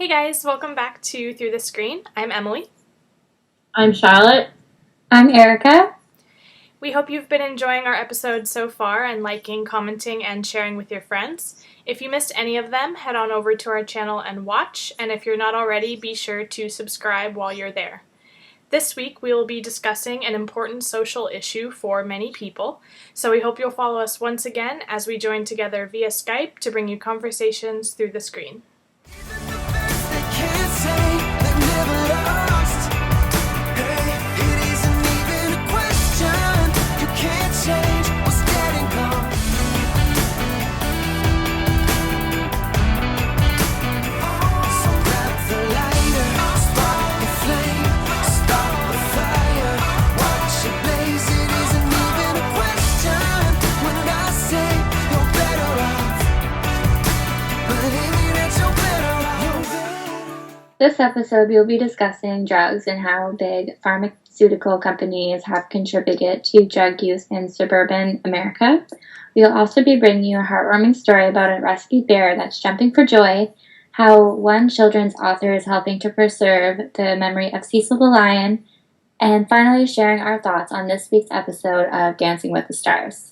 Hey guys, welcome back to Through the Screen. I'm Emily. I'm Charlotte. I'm Erika. We hope you've been enjoying our episodes so far and liking, commenting, and sharing with your friends. If you missed any of them, head on over to our channel and watch, and if you're not already, be sure to subscribe while you're there. This week, we will be discussing an important social issue for many people, so we hope you'll follow us once again as we join together via Skype to bring you conversations through the screen. This episode, we'll be discussing drugs and how big pharmaceutical companies have contributed to drug use in suburban America. We'll also be bringing you a heartwarming story about a rescued bear that's jumping for joy, how one children's author is helping to preserve the memory of Cecil the lion, and finally sharing our thoughts on this week's episode of Dancing with the Stars.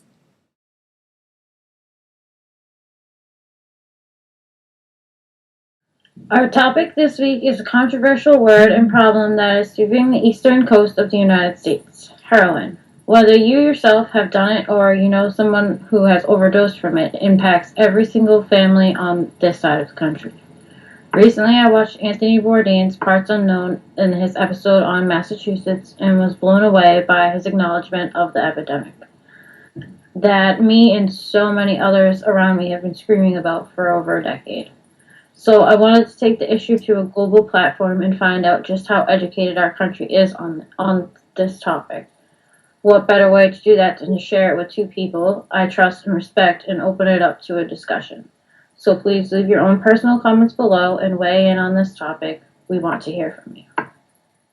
Our topic this week is a controversial word and problem that is sweeping the eastern coast of the United States: heroin. Whether you yourself have done it or you know someone who has overdosed from it, impacts every single family on this side of the country. Recently, I watched Anthony Bourdain's Parts Unknown in his episode on Massachusetts and was blown away by his acknowledgement of the epidemic that me and so many others around me have been screaming about for over a decade. So I wanted to take the issue to a global platform and find out just how educated our country is on this topic. What better way to do that than to share it with two people I trust and respect and open it up to a discussion. So please leave your own personal comments below and weigh in on this topic. We want to hear from you.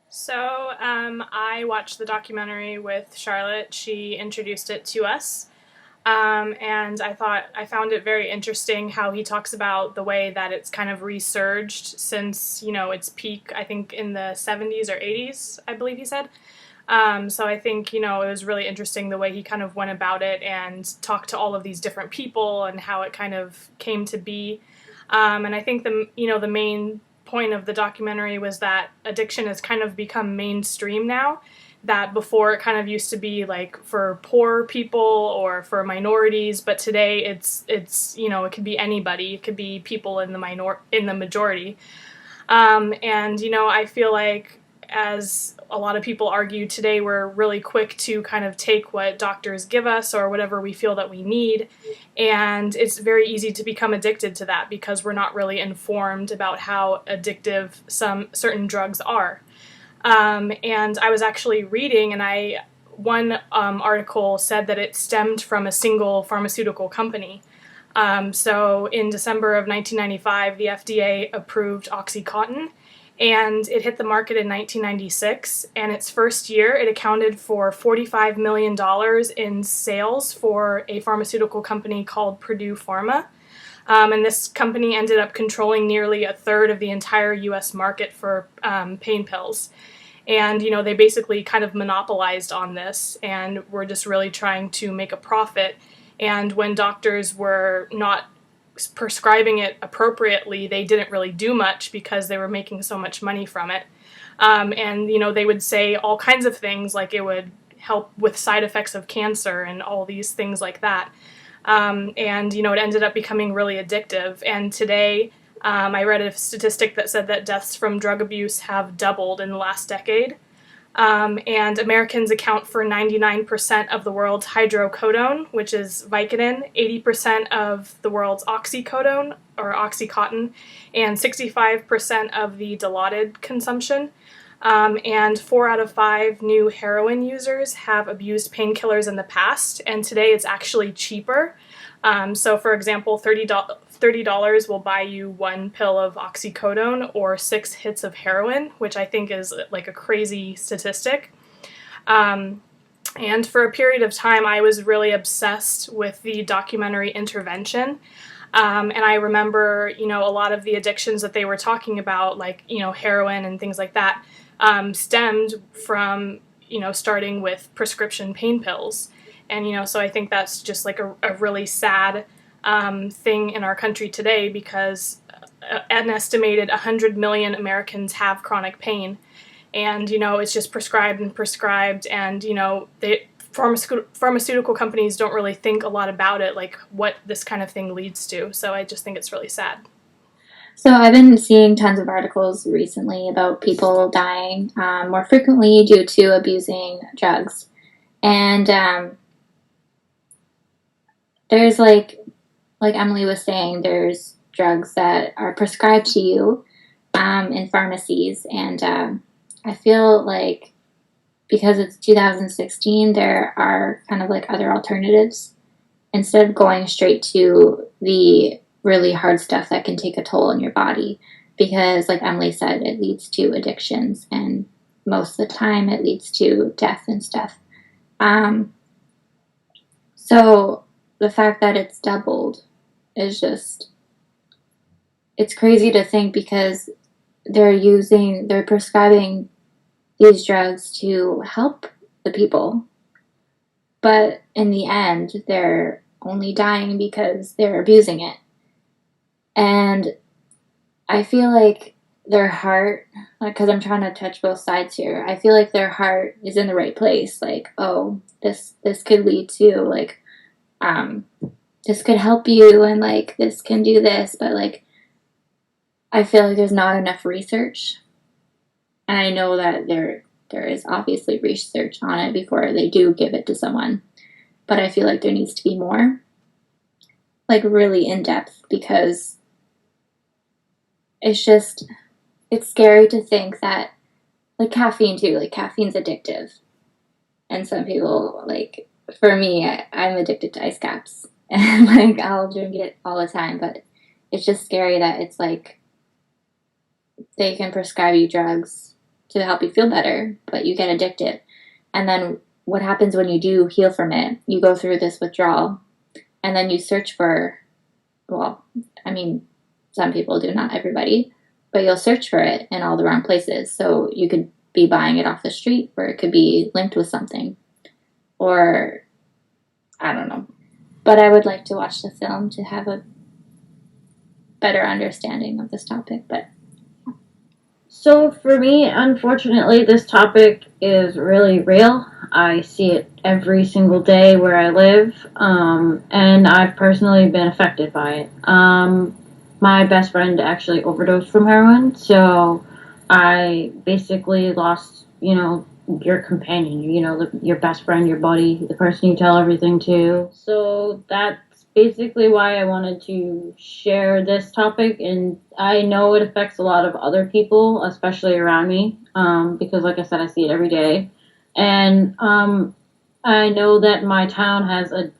So, I watched the documentary with Charlotte. She introduced it to us. And I found it very interesting how he talks about the way that it's kind of resurged since, its peak, I think in the 70s or 80s, I believe he said. So I think, it was really interesting the way he kind of went about it and talked to all of these different people and how it kind of came to be. And I think the main point of the documentary was that addiction has kind of become mainstream now. That before it kind of used to be like for poor people or for minorities, but today it's it could be anybody. It could be people in the majority. And I feel like, as a lot of people argue today, we're really quick to kind of take what doctors give us or whatever we feel that we need, and it's very easy to become addicted to that because we're not really informed about how addictive some certain drugs are. And I was actually reading, and one article said that it stemmed from a single pharmaceutical company. So in December of 1995, the FDA approved OxyContin, and it hit the market in 1996. And its first year, it accounted for $45 million in sales for a pharmaceutical company called Purdue Pharma. And this company ended up controlling nearly a third of the entire U.S. market for pain pills. And, they basically kind of monopolized on this and were just really trying to make a profit. And when doctors were not prescribing it appropriately, they didn't really do much because they were making so much money from it. And, they would say all kinds of things like it would help with side effects of cancer and all these things like that. And, it ended up becoming really addictive. And today, I read a statistic that said that deaths from drug abuse have doubled in the last decade. And Americans account for 99% of the world's hydrocodone, which is Vicodin, 80% of the world's oxycodone, or Oxycontin, and 65% of the Dilaudid consumption. And 4 out of 5 new heroin users have abused painkillers in the past, and today it's actually cheaper. So, for example, $30 will buy you 1 pill of oxycodone or 6 hits of heroin, which I think is like a crazy statistic. And for a period of time, I was really obsessed with the documentary Intervention. And I remember, a lot of the addictions that they were talking about, like, heroin and things like that, stemmed from, starting with prescription pain pills. And, so I think that's just like a really sad thing in our country today, because an estimated 100 million Americans have chronic pain. And, it's just prescribed and prescribed. And, pharmaceutical companies don't really think a lot about it, like what this kind of thing leads to. So I just think it's really sad. So I've been seeing tons of articles recently about people dying more frequently due to abusing drugs. And there's like Emily was saying, there's drugs that are prescribed to you in pharmacies. And I feel like because it's 2016, there are kind of like other alternatives instead of going straight to the really hard stuff that can take a toll on your body. Because like Emily said, it leads to addictions, and most of the time it leads to death and stuff. So the fact that it's doubled is just, it's crazy to think, because they're prescribing these drugs to help the people, but in the end they're only dying because they're abusing it. And I feel like their heart, because I'm trying to touch both sides here, I feel like their heart is in the right place. Like, oh, this could lead to, like, this could help you, and like this can do this, but like I feel like there's not enough research. And I know that there is obviously research on it before they do give it to someone. But I feel like there needs to be more, like really in depth, because it's scary to think that, like caffeine too, like caffeine's addictive. And some people, like, for me, I'm addicted to ice caps. And like I'll drink it all the time, but it's just scary that it's like they can prescribe you drugs to help you feel better, but you get addicted. And then what happens when you do heal from it? You go through this withdrawal, and then you search for, well, I mean, some people do, not everybody, but you'll search for it in all the wrong places. So you could be buying it off the street, or it could be linked with something, or I don't know. But I would like to watch the film to have a better understanding of this topic. But so for me, unfortunately, this topic is really real. I see it every single day where I live, and I've personally been affected by it. My best friend actually overdosed from heroin, so I basically lost, your companion, your best friend, your buddy, the person you tell everything to. So that's basically why I wanted to share this topic, and I know it affects a lot of other people, especially around me, because like I said, I see it every day. And I know that my town has a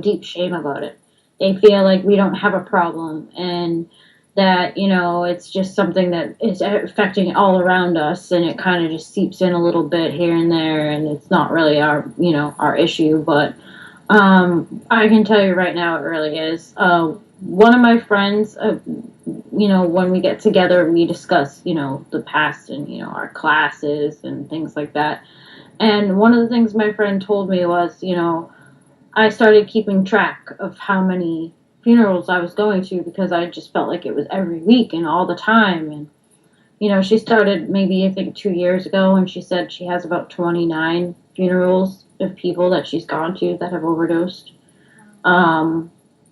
deep shame about it. They feel like we don't have a problem, and that, it's just something that is affecting all around us, and it kind of just seeps in a little bit here and there, and it's not really our issue. But I can tell you right now, it really is. One of my friends, when we get together, we discuss, the past and, our classes and things like that. And one of the things my friend told me was, I started keeping track of how many funerals I was going to, because I just felt like it was every week and all the time. And, she started maybe, I think, 2 years ago, and she said she has about 29 funerals of people that she's gone to that have overdosed. And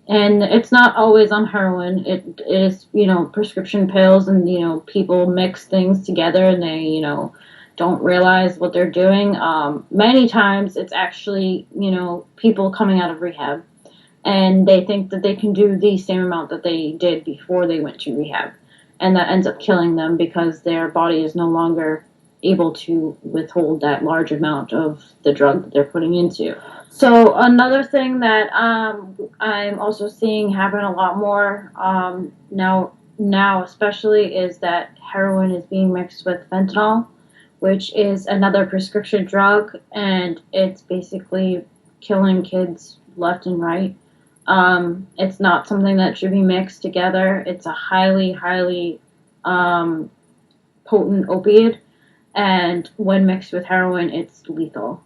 it's not always on heroin. It is, prescription pills, and, people mix things together, and they, don't realize what they're doing. Many times it's actually, people coming out of rehab, and they think that they can do the same amount that they did before they went to rehab. And that ends up killing them, because their body is no longer able to withhold that large amount of the drug that they're putting into. So another thing that I'm also seeing happen a lot more now especially, is that heroin is being mixed with fentanyl, which is another prescription drug, and it's basically killing kids left and right. It's not something that should be mixed together. It's a highly, highly potent opiate, and when mixed with heroin, it's lethal.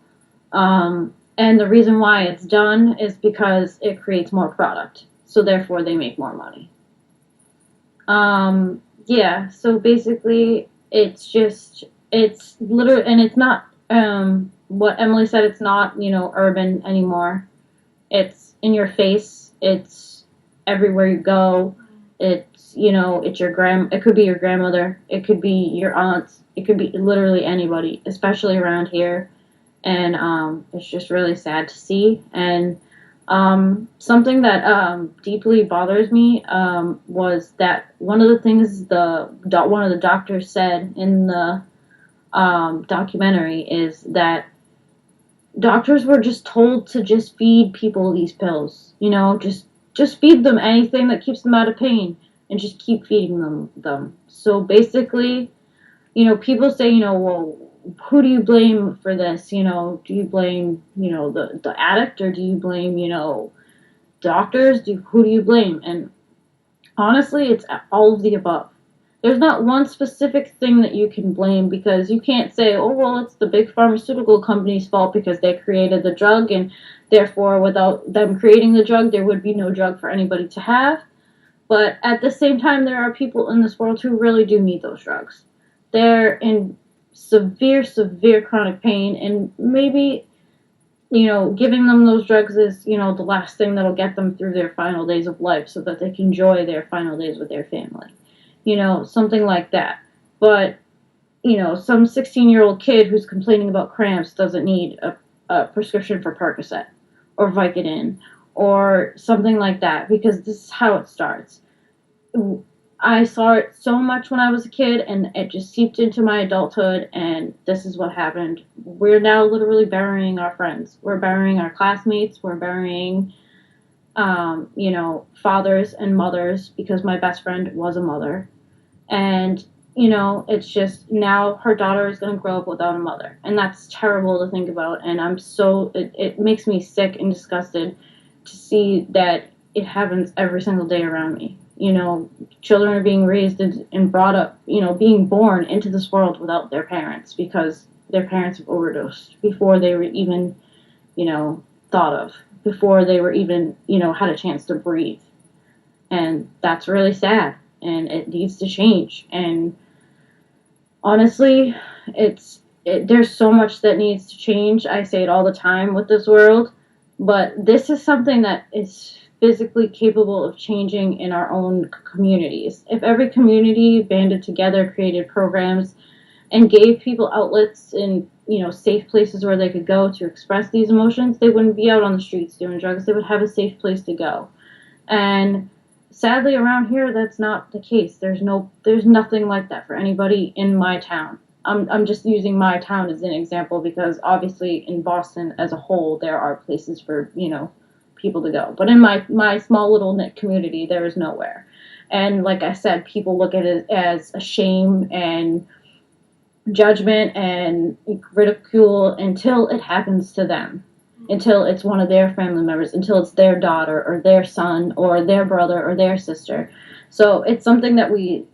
And the reason why it's done is because it creates more product, so therefore they make more money. Yeah, so basically, it's literally, and it's not, what Emily said, it's not, urban anymore. It's in your face. It's everywhere you go. It's, it's it could be your grandmother. It could be your aunts. It could be literally anybody, especially around here. And, it's just really sad to see. And, something that deeply bothers me was that one of the things one of the doctors said in the documentary is that doctors were just told to just feed people these pills. Just feed them anything that keeps them out of pain, and just keep feeding them. So basically, people say, well, who do you blame for this? Do you blame, the addict, or do you blame, doctors? Who do you blame? And honestly, it's all of the above. There's not one specific thing that you can blame, because you can't say, oh, well, it's the big pharmaceutical company's fault because they created the drug, and therefore without them creating the drug, there would be no drug for anybody to have. But at the same time, there are people in this world who really do need those drugs. They're in severe, severe chronic pain, and maybe, giving them those drugs is, the last thing that'll get them through their final days of life so that they can enjoy their final days with their family. Something like that. But, some 16-year-old kid who's complaining about cramps doesn't need a prescription for Percocet or Vicodin or something like that, because this is how it starts. I saw it so much when I was a kid, and it just seeped into my adulthood, and this is what happened. We're now literally burying our friends. We're burying our classmates. We're burying, fathers and mothers, because my best friend was a mother. And, it's just now her daughter is going to grow up without a mother. And that's terrible to think about. And it makes me sick and disgusted to see that it happens every single day around me. Children are being raised and brought up, being born into this world without their parents, because their parents have overdosed before they were even, thought of, before they were even, had a chance to breathe. And that's really sad, and it needs to change. And honestly, there's so much that needs to change. I say it all the time with this world, but this is something that is physically capable of changing in our own communities. If every community banded together, created programs, and gave people outlets and, safe places where they could go to express these emotions, they wouldn't be out on the streets doing drugs. They would have a safe place to go. And sadly, around here, that's not the case. There's nothing like that for anybody in my town. I'm just using my town as an example, because obviously in Boston as a whole, there are places for, people to go. But in my small little knit community, there is nowhere. And like I said, people look at it as a shame and judgment and ridicule until it happens to them, until it's one of their family members, until it's their daughter or their son or their brother or their sister. So it's something that we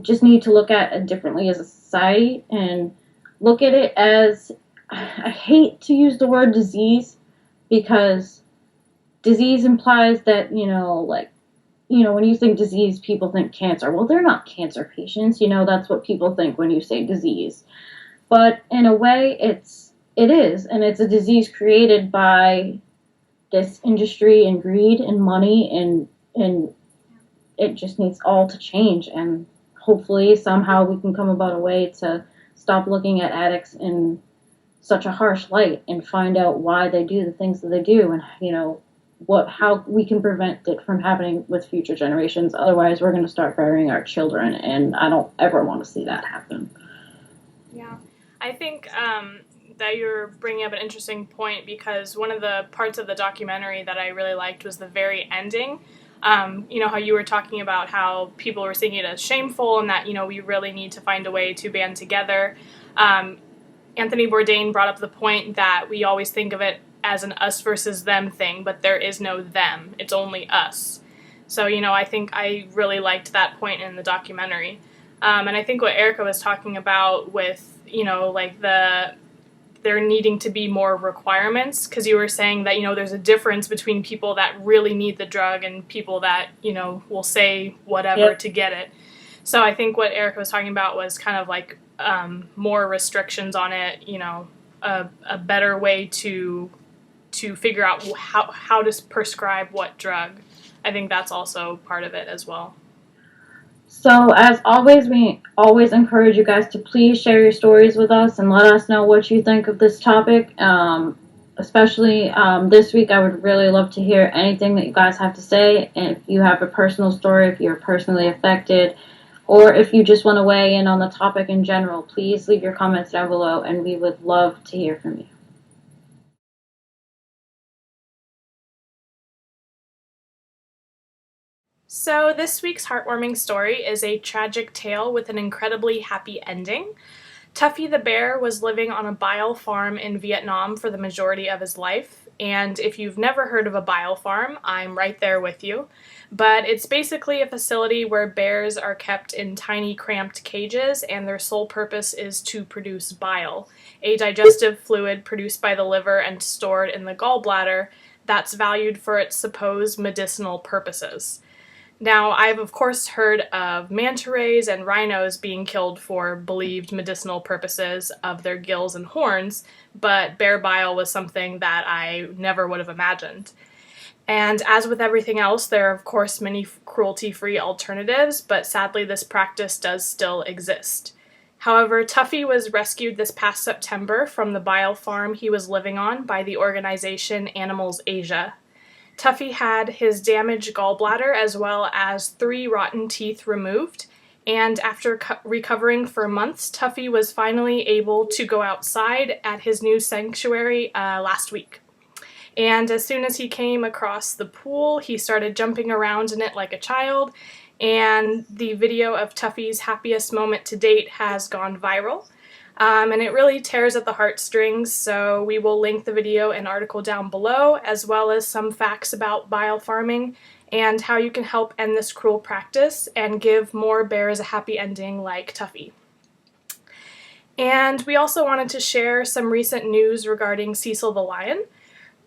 just need to look at differently as a society, and look at it as, I hate to use the word disease, because disease implies that, when you think disease, people think cancer. Well, they're not cancer patients. That's what people think when you say disease. But in a way, it is. And it's a disease created by this industry and greed and money, and it just needs all to change. And hopefully somehow we can come about a way to stop looking at addicts in such a harsh light and find out why they do the things that they do, and, how we can prevent it from happening with future generations. Otherwise, we're going to start burying our children, and I don't ever want to see that happen. Yeah, I think that you're bringing up an interesting point, because one of the parts of the documentary that I really liked was the very ending. How you were talking about how people were seeing it as shameful, and that, we really need to find a way to band together. Anthony Bourdain brought up the point that we always think of it as an us versus them thing, but there is no them. It's only us. So, you know, I think I really liked that point in the documentary. And I think what Erika was talking about with, you know, like there needing to be more requirements, because you were saying that, you know, there's a difference between people that really need the drug and people that, you know, will say whatever to get it. So I think what Erika was talking about was kind of like more restrictions on it, you know, a better way to figure out how to prescribe what drug. I think that's also part of it as well. So, as always, we always encourage you guys to please share your stories with us and let us know what you think of this topic. Especially this week, I would really love to hear anything that you guys have to say. And if you have a personal story, if you're personally affected, or if you just want to weigh in on the topic in general, please leave your comments down below, and we would love to hear from you. So this week's heartwarming story is a tragic tale with an incredibly happy ending. Tuffy the bear was living on a bile farm in Vietnam for the majority of his life, and if you've never heard of a bile farm, I'm right there with you. But it's basically a facility where bears are kept in tiny cramped cages, and their sole purpose is to produce bile, a digestive fluid produced by the liver and stored in the gallbladder that's valued for its supposed medicinal purposes. Now, I've of course heard of manta rays and rhinos being killed for believed medicinal purposes of their gills and horns, but bear bile was something that I never would have imagined. And as with everything else, there are of course many cruelty-free alternatives, but sadly this practice does still exist. However, Tuffy was rescued this past September from the bile farm he was living on by the organization Animals Asia. Tuffy had his damaged gallbladder as well as 3 rotten teeth removed, and after recovering for months, Tuffy was finally able to go outside at his new sanctuary last week. And as soon as he came across the pool, he started jumping around in it like a child, and the video of Tuffy's happiest moment to date has gone viral. And it really tears at the heartstrings, so we will link the video and article down below, as well as some facts about bile farming and how you can help end this cruel practice and give more bears a happy ending like Tuffy. And we also wanted to share some recent news regarding Cecil the lion.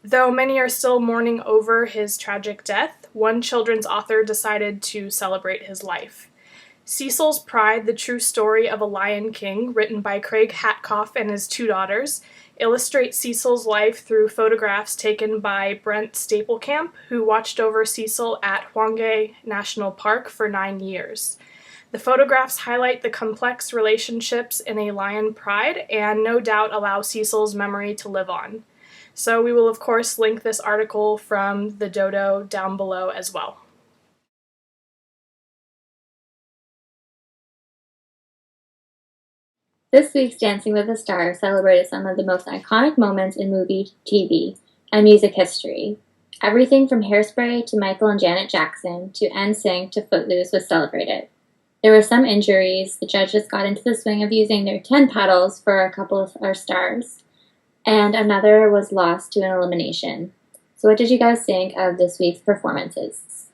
Though many are still mourning over his tragic death, one children's author decided to celebrate his life. Cecil's Pride, the True Story of a Lion King, written by Craig Hatkoff and his 2 daughters, illustrates Cecil's life through photographs taken by Brent Staplekamp, who watched over Cecil at Hwanghae National Park for 9 years. The photographs highlight the complex relationships in a lion pride and no doubt allow Cecil's memory to live on. So we will of course link this article from the Dodo down below as well. This week's Dancing with the Stars celebrated some of the most iconic moments in movie, TV, and music history. Everything from Hairspray to Michael and Janet Jackson to NSYNC to Footloose was celebrated. There were some injuries. The judges got into the swing of using their 10 paddles for a couple of our stars, and another was lost to an elimination. So what did you guys think of this week's performances?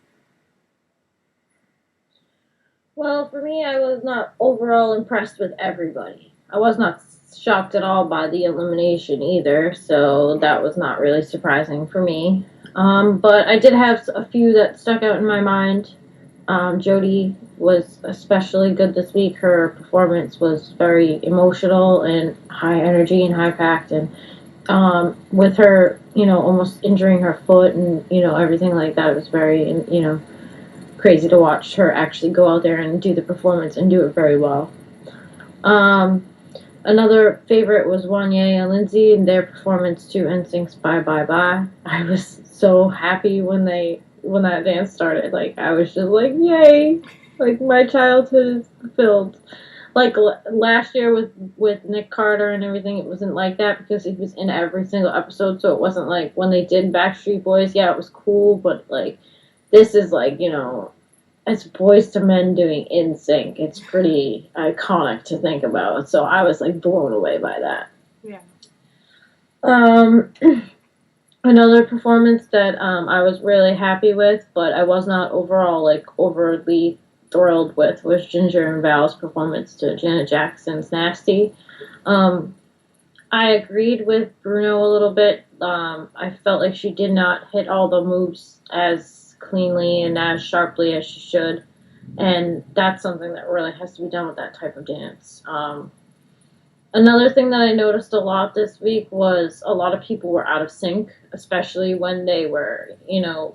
Well, for me, I was not overall impressed with everybody. I was not shocked at all by the elimination either, so that was not really surprising for me. But I did have a few that stuck out in my mind. Jodie was especially good this week. Her performance was very emotional and high energy and high packed, and with her, almost injuring her foot and, everything like that, it was very, crazy to watch her actually go out there and do the performance and do it very well. Another favorite was Wanya and Lindsay and their performance to NSYNC's Bye Bye Bye. I was so happy when that dance started. Like, I was just like, yay! Like, my childhood is fulfilled. Like, last year with Nick Carter and everything, it wasn't like that because he was in every single episode, so it wasn't like when they did Backstreet Boys, yeah, it was cool, but, like, this is like, it's Boys to Men doing NSYNC. It's pretty iconic to think about. So I was like blown away by that. Yeah. Another performance that I was really happy with, but I was not overall like overly thrilled with, was Ginger and Val's performance to Janet Jackson's "Nasty." Um, I agreed with Bruno a little bit. I felt like she did not hit all the moves as cleanly and as sharply as she should, and that's something that really has to be done with that type of dance. Another thing that I noticed a lot this week was a lot of people were out of sync, especially when they were,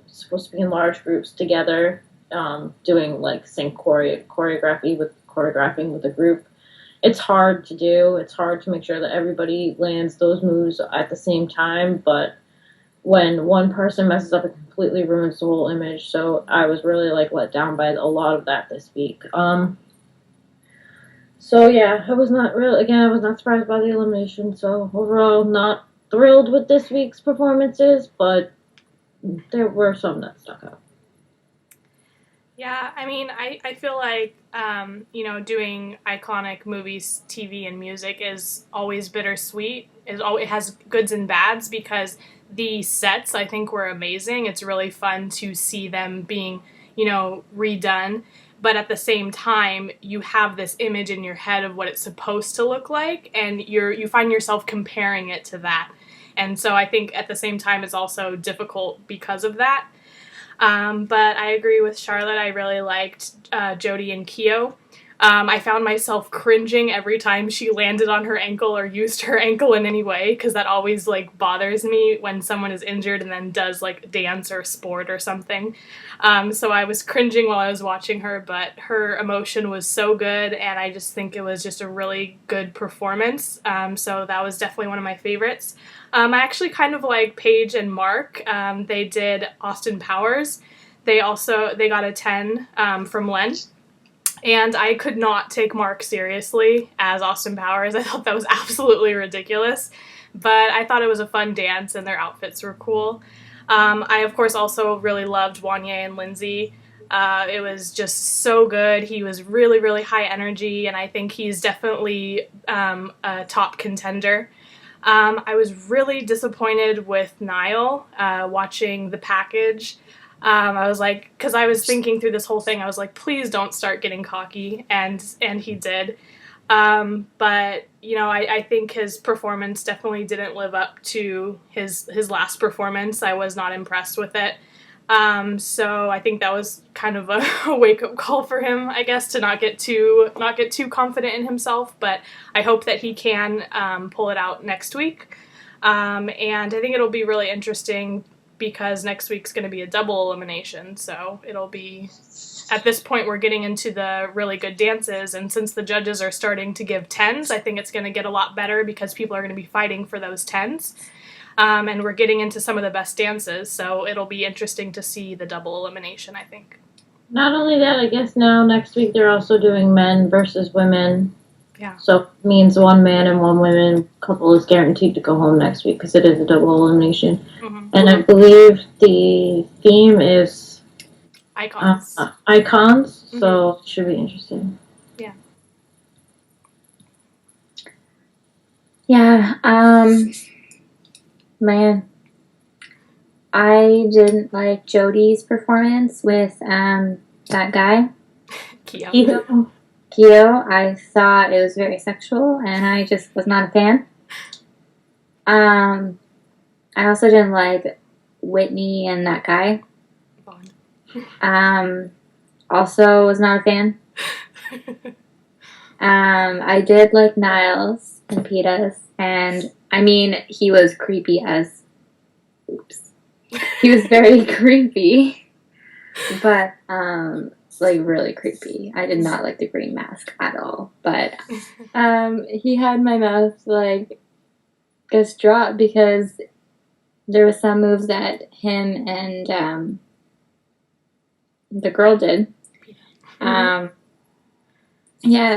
supposed to be in large groups together, doing like sync choreographing with a group. It's hard to do. It's hard to make sure that everybody lands those moves at the same time, but when one person messes up, it completely ruins the whole image. So I was really like let down by a lot of that this week. So yeah, I was not surprised by the elimination. So overall, not thrilled with this week's performances, but there were some that stuck out. Yeah, I mean, I feel like, doing iconic movies, TV, and music is always bittersweet. It has goods and bads because the sets, I think, were amazing. It's really fun to see them being, redone. But at the same time, you have this image in your head of what it's supposed to look like, and you find yourself comparing it to that. And so I think at the same time, it's also difficult because of that. But I agree with Charlotte. I really liked Jodie and Keo. I found myself cringing every time she landed on her ankle or used her ankle in any way, because that always like bothers me when someone is injured and then does like dance or sport or something. So I was cringing while I was watching her, but her emotion was so good, and I just think it was just a really good performance. So that was definitely one of my favorites. I actually kind of like Paige and Mark. They did Austin Powers. They got a 10 from Len. And I could not take Mark seriously as Austin Powers. I thought that was absolutely ridiculous. But I thought it was a fun dance, and their outfits were cool. I, of course, also really loved Wanya and Lindsay. It was just so good. He was really, really high energy, and I think he's definitely a top contender. I was really disappointed with Niall watching The Package. I was like, because I was thinking through this whole thing, I was like, please don't start getting cocky, and he did. But I think his performance definitely didn't live up to his last performance. I was not impressed with it. So I think that was kind of a wake up call for him, I guess, to not get too confident in himself. But I hope that he can pull it out next week. And I think it'll be really interesting, because next week's going to be a double elimination, so it'll be, at this point, we're getting into the really good dances, and since the judges are starting to give 10s, I think it's going to get a lot better, because people are going to be fighting for those 10s, and we're getting into some of the best dances, so it'll be interesting to see the double elimination, I think. Not only that, I guess now, next week, they're also doing men versus women. Yeah. So it means one man and one woman couple is guaranteed to go home next week, because it is a double elimination. Mm-hmm. And I believe the theme is icons. Icons, mm-hmm. So it should be interesting. Yeah. Yeah. Man, I didn't like Jodie's performance with that guy. Keo, I thought it was very sexual, and I just was not a fan. I also didn't like Whitney and that guy. Also was not a fan. I did like Niles and Peta's, and I mean, he was creepy as... Oops. He was very creepy, but... like really creepy. I did not like the green mask at all, but he had my mouth like just dropped, because there was some moves that him and the girl did. Yeah,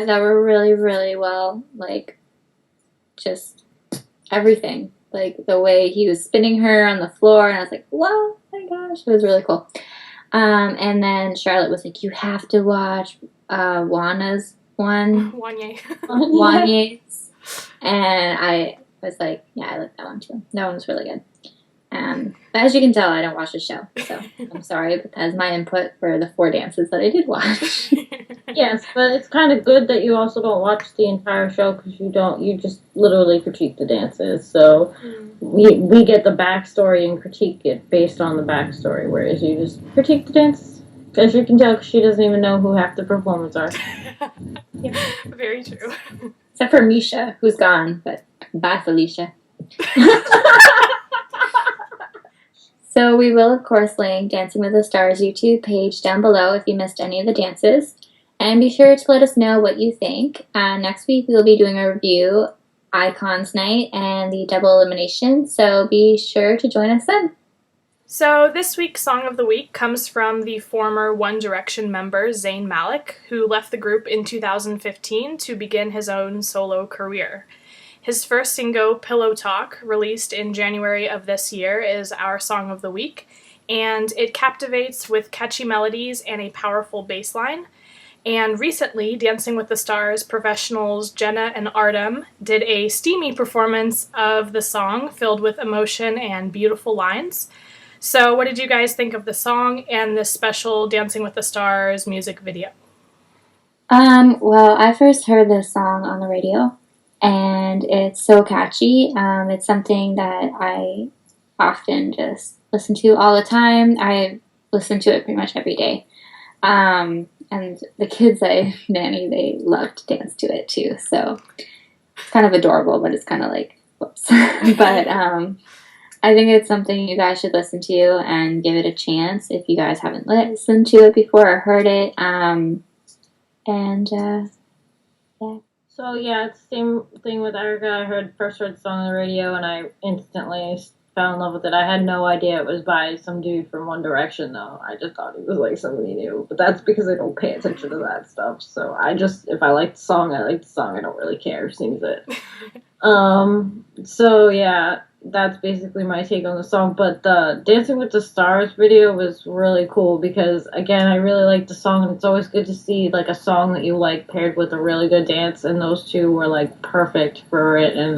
that were really, really well, like just everything, like the way he was spinning her on the floor, and I was like, wow, my gosh, it was really cool. And then Charlotte was like, you have to watch Wanya's. And I was like, yeah, I like that one too. That one was really good. But as you can tell, I don't watch the show, so I'm sorry, but that's my input for the 4 dances that I did watch. Yes, but it's kind of good that you also don't watch the entire show because you just literally critique the dances. So we get the backstory and critique it based on the backstory, whereas you just critique the dances. As you can tell, she doesn't even know who half the performers are. Yeah. Very true. Except for Misha, who's gone, but bye, Felicia. So we will, of course, link Dancing with the Stars YouTube page down below if you missed any of the dances. And be sure to let us know what you think. Next week, we will be doing a review, Icons Night, and the double elimination. So be sure to join us then. So this week's Song of the Week comes from the former One Direction member, Zayn Malik, who left the group in 2015 to begin his own solo career. His first single, Pillowtalk, released in January of this year, is our Song of the Week, and it captivates with catchy melodies and a powerful bass line. And recently, Dancing with the Stars professionals Jenna and Artem did a steamy performance of the song filled with emotion and beautiful lines. So what did you guys think of the song and this special Dancing with the Stars music video? Well, I first heard this song on the radio, and it's so catchy. It's something that I often just listen to all the time. I listen to it pretty much every day. And the kids I nanny, they love to dance to it too. So it's kind of adorable, but it's kind of like, whoops. But I think it's something you guys should listen to and give it a chance if you guys haven't listened to it before or heard it. Yeah. So yeah, it's the same thing with Erika. I first heard the song on the radio and I instantly fell in love with it. I had no idea it was by some dude from One Direction though. I just thought he was like somebody new. But that's because I don't pay attention to that stuff. So if I like the song, I like the song. I don't really care who sings it. So yeah, that's basically my take on the song. But the Dancing with the Stars video was really cool because, again, I really like the song, and it's always good to see like a song that you like paired with a really good dance, and those two were like perfect for it. And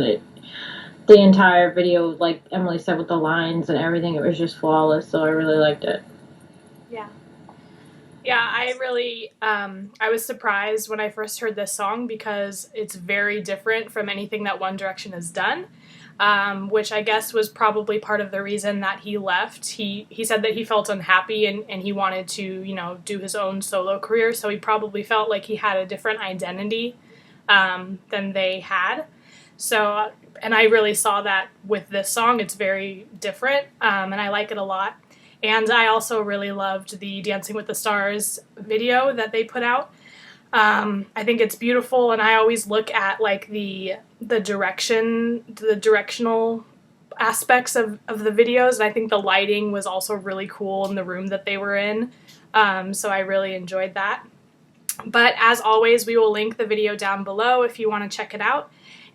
the entire video, like Emily said, with the lines and everything, it was just flawless. So I really liked it. Yeah, I really, I was surprised when I first heard this song because it's very different from anything that One Direction has done, which I guess was probably part of the reason that he left. He said that he felt unhappy and he wanted to, do his own solo career, so he probably felt like he had a different identity than they had. So, and I really saw that with this song. It's very different, and I like it a lot. And I also really loved the Dancing with the Stars video that they put out. I think it's beautiful, and I always look at like the directional aspects of the videos, and I think the lighting was also really cool in the room that they were in. So I really enjoyed that. But as always, we will link the video down below if you want to check it out,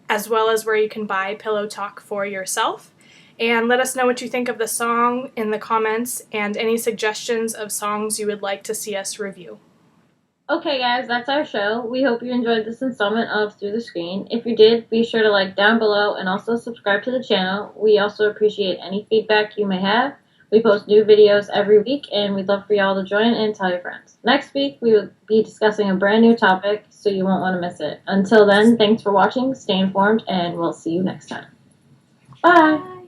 as well as where you can buy Pillowtalk for yourself. And let us know what you think of the song in the comments and any suggestions of songs you would like to see us review. Okay guys, that's our show. We hope you enjoyed this installment of Through the Screen. If you did, be sure to like down below and also subscribe to the channel. We also appreciate any feedback you may have. We post new videos every week and we'd love for y'all to join and tell your friends. Next week we will be discussing a brand new topic, so you won't want to miss it. Until then, thanks for watching, stay informed, and we'll see you next time. Bye!